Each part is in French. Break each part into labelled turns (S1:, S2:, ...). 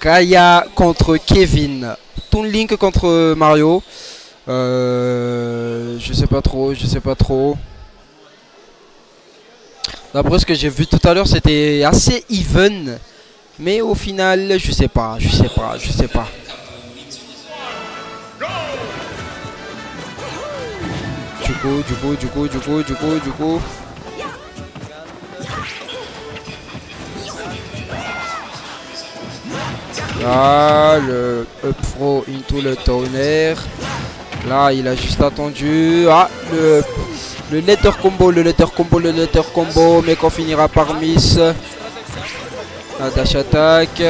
S1: Gaïa contre Kevin. Toon Link contre Mario. Je sais pas trop, je sais pas trop. D'après ce que j'ai vu tout à l'heure, c'était assez even. Mais au final, je sais pas, je sais pas, je sais pas. Du coup. Là, le up throw into le tonnerre. Là, il a juste attendu. Ah, le letter combo, mais qu'on finira par miss. La dash attack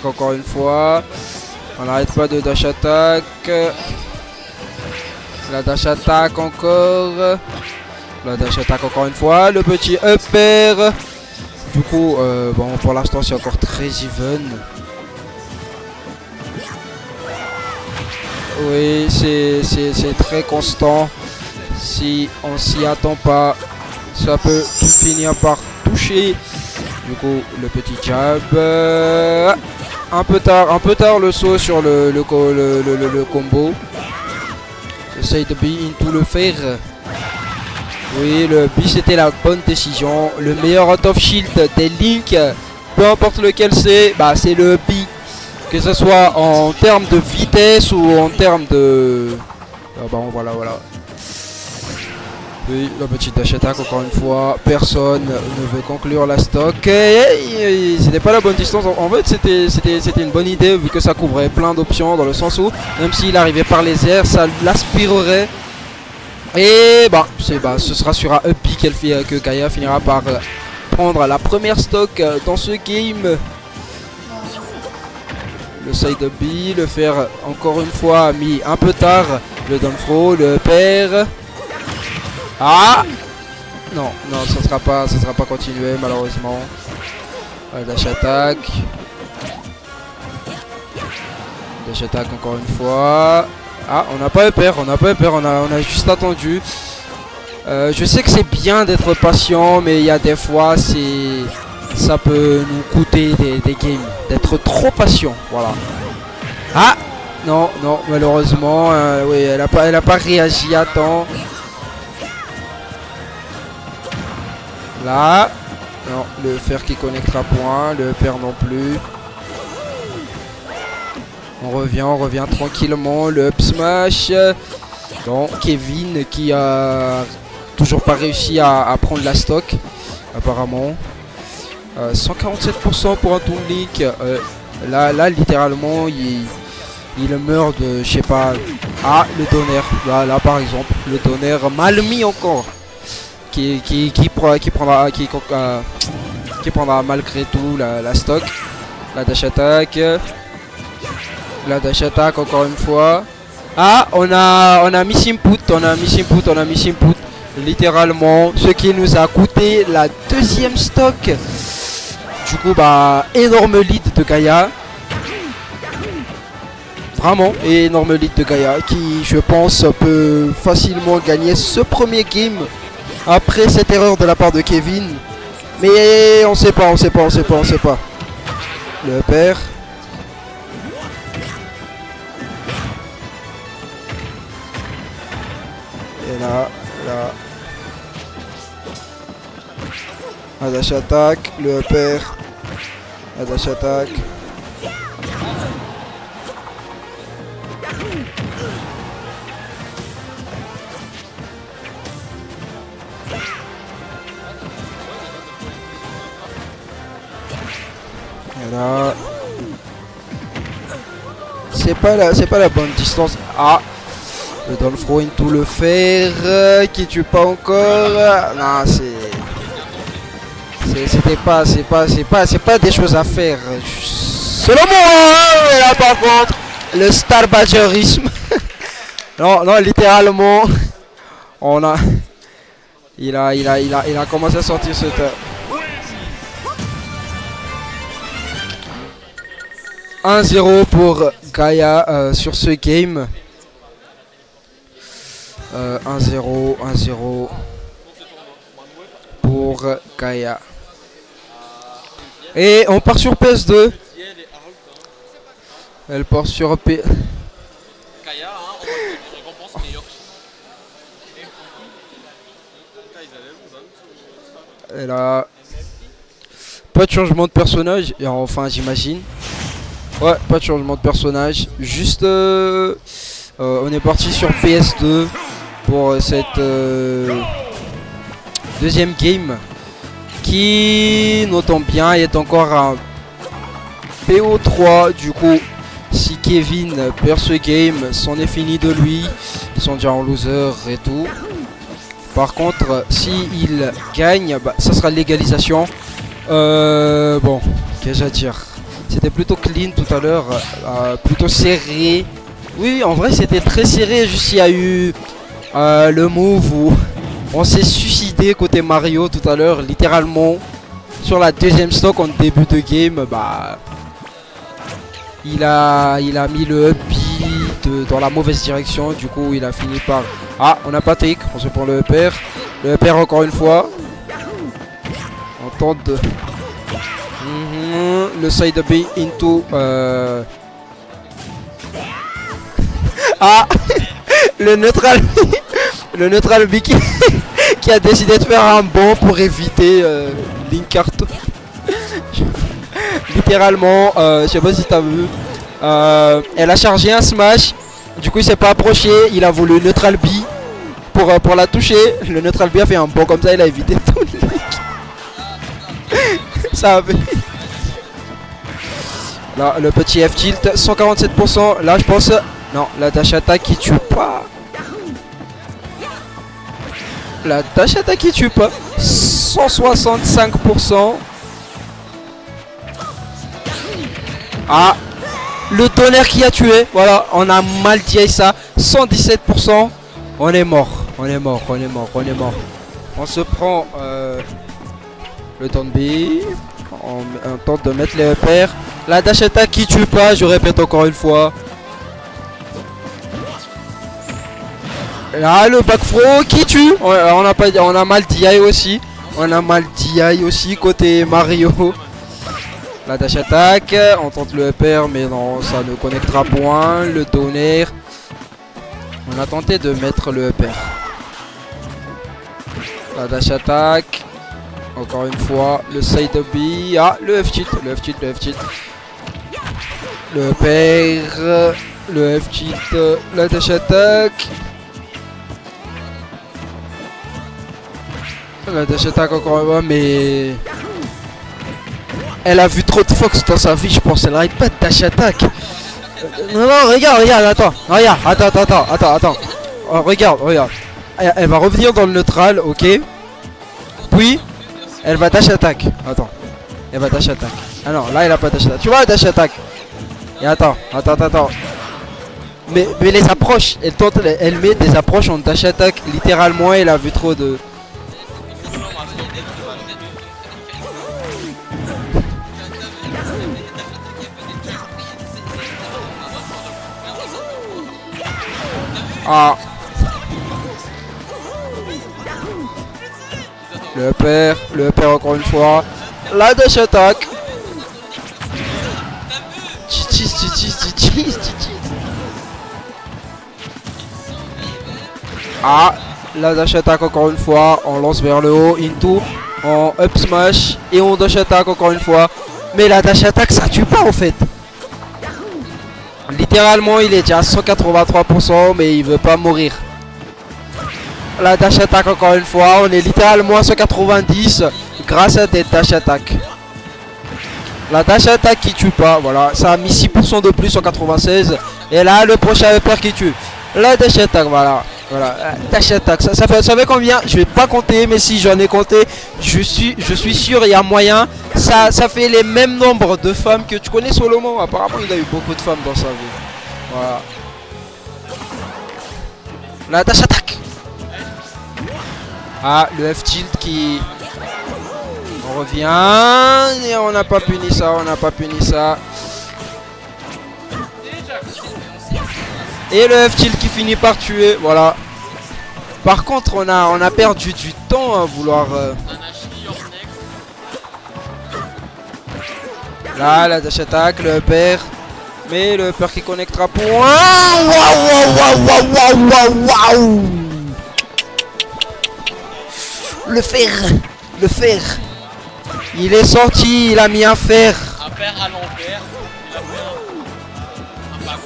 S1: encore une fois. On n'arrête pas de dash attack. La dash attack encore. La dash attack encore une fois. Le petit upper. Du coup, bon, pour l'instant, c'est encore très even. Oui, c'est très constant. Si on s'y attend pas, ça peut tout finir par toucher. Du coup, le petit jab. Un peu tard le saut sur le combo. J'essaye de be into le fer. Oui, le B c'était la bonne décision. Le meilleur out of shield des Link, peu importe lequel c'est, bah c'est le B. Que ce soit en termes de vitesse ou en termes de... Ah bah voilà. Oui, la petite dash attack encore une fois. Personne ne veut conclure la stock. C'était pas la bonne distance. En fait, c'était une bonne idée vu que ça couvrait plein d'options dans le sens où, même s'il arrivait par les airs, ça l'aspirerait. Et ce sera sur un up B que Gaïa finira par prendre la première stock dans ce game. Le side B, le faire encore une fois mis un peu tard. Le down throw, le pair. Ah non, ça sera pas continué malheureusement. Dash attack. Dash attack encore une fois. Ah, on n'a pas eu peur, on a juste attendu. Je sais que c'est bien d'être patient, mais il y a des fois, ça peut nous coûter des games, d'être trop patient, voilà. Ah, non, malheureusement, oui, elle a pas réagi à temps. Là, non, le fer qui connectera point, le père non plus. On revient tranquillement, le up smash. Bon, Kevin qui a toujours pas réussi à prendre la stock, apparemment. 147% pour un Toon Link. Là, littéralement, il meurt de, je sais pas. Ah, le tonnerre. Là, par exemple, le tonnerre mal mis encore. Qui prendra malgré tout la stock. La dash attack. La dash attack encore une fois. Ah, on a miss input, littéralement, ce qui nous a coûté la deuxième stock. Du coup, bah, énorme lead de Gaïa. Vraiment énorme lead de Gaïa qui, je pense, peut facilement gagner ce premier game après cette erreur de la part de Kevin. Mais on sait pas. Le père. Et là. La dash attack, le upper. La dash attack. Et là. C'est pas la bonne distance. Ah. Le down throw into le fer qui tue pas encore. Non, c'est pas des choses à faire. Selon moi, et là par contre, le star badgerisme. non, littéralement, il a commencé à sortir ce temps. 1-0 pour Gaïa sur ce game. 1-0 pour Gaïa. Et on part sur PS2. Elle part sur P.
S2: Kaya, hein, on va te récompense meilleure.
S1: Elle a pas de changement de personnage. Et enfin, j'imagine. Ouais, pas de changement de personnage. Juste, on est parti sur PS2 pour cette deuxième game qui, notons bien, est encore un PO3. Du coup, si Kevin perd ce game, c'en est fini de lui. Ils sont déjà en loser et tout. Par contre, si il gagne, bah, ça sera l'égalisation. Bon, qu'ai-je à dire? C'était plutôt clean tout à l'heure, plutôt serré. Oui, en vrai, c'était très serré. Juste, il y a eu le move où on s'est suicidé côté Mario tout à l'heure, littéralement. Sur la deuxième stock en début de game, bah, il a mis le up B dans la mauvaise direction. Du coup, il a fini par... Ah, on a pas trick, on se prend le upper. Le upper encore une fois. On tente de... le side B into... Ah le neutral B qui a décidé de faire un bond pour éviter Link Carton. Littéralement, je sais pas si t'as vu. Elle a chargé un smash. Du coup il s'est pas approché. Il a voulu neutral B pour la toucher. Le neutral B a fait un bond comme ça. Il a évité tout le Link. Ça a fait... Là, le petit F tilt, 147%. Là, je pense... Non, la dash attack qui tue pas. La dash attack qui tue pas. 165%. Ah, le tonnerre qui a tué. Voilà, on a mal dit ça. 117%. On est mort. On est mort. On se prend le temps de B. On tente de mettre les repères. La dash attack qui tue pas, je répète encore une fois. Là, le back throw qui tue. On a mal DI aussi. On a mal DI aussi côté Mario. La dash attack. On tente le upper, mais non, ça ne connectera point. Le downer. On a tenté de mettre le upper. La dash attack. Encore une fois, le side B. Ah, le F cheat. Le upper. Le F cheat. La dash attack. La dash attack encore une fois, mais... Elle a vu trop de Fox dans sa vie, je pense. Elle arrête pas de dash attack. Non, regarde, attends. Attends. Oh, regarde. Elle va revenir dans le neutral, ok. Puis, elle va dash attack. Attends. Elle va dash attack. Ah non, là, elle a pas dash attack. Tu vois, dash attack. Et attends. Mais les approches, elle met des approches en dash attack. Littéralement, elle a vu trop de... Ah. Le upper encore une fois. La dash attack. Ah, la dash attack encore une fois. On lance vers le haut, into, en up smash et on dash attack encore une fois. Mais la dash attack ça tue pas en fait. Littéralement il est déjà à 183% mais il veut pas mourir. La dash attack encore une fois, on est littéralement à 190 grâce à des dash attack. La dash attack qui tue pas, voilà, ça a mis 6% de plus, 196. Et là le prochain upper qui tue. La dash attack, voilà, dash attack, ça fait combien? Je vais pas compter, mais si j'en ai compté, je suis sûr il y a moyen. Ça fait les mêmes nombres de femmes que tu connais Solomon. Apparemment il a eu beaucoup de femmes dans sa vie. Voilà. La dash attack. Ah, le F tilt qui... On revient. Et on n'a pas puni ça, Et le F tilt qui finit par tuer, voilà. Par contre on a perdu du temps à vouloir... Là, la dash attack, le upper. Mais le upper qui connectera pour... Waouh. Le fer. Le fer. Il est sorti, il a mis un fer.
S2: Un fer à l'envers. Il a fait un back.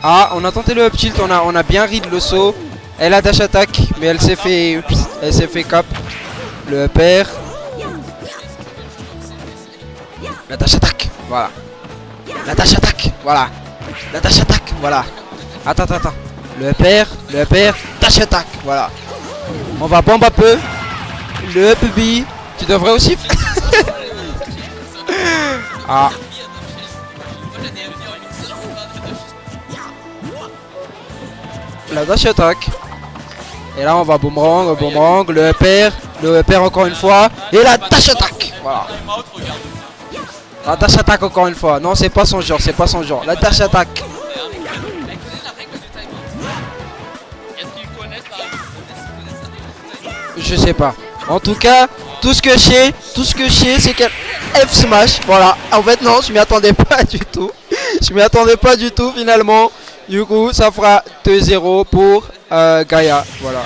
S1: Ah, on a tenté le up tilt, on a bien read le saut. Elle a dash attack, mais elle s'est fait cap. Le upper. La dash attack, voilà. La dash attack, voilà. La dash attack, voilà. Attends. Le upper, dash attack, voilà. On va bomb un peu. Le up B, tu devrais aussi. Ah. La dash attack. Et là on va boomerang, le upper encore une fois. Et la dash attack. Voilà. La dash attack encore une fois. Non, c'est pas son genre, La dash attack. Je sais pas. En tout cas, tout ce que je sais, c'est qu'elle F smash. Voilà. En fait non, je m'y attendais pas du tout. Finalement. Du coup, ça fera 2-0 pour Gaïa. Voilà.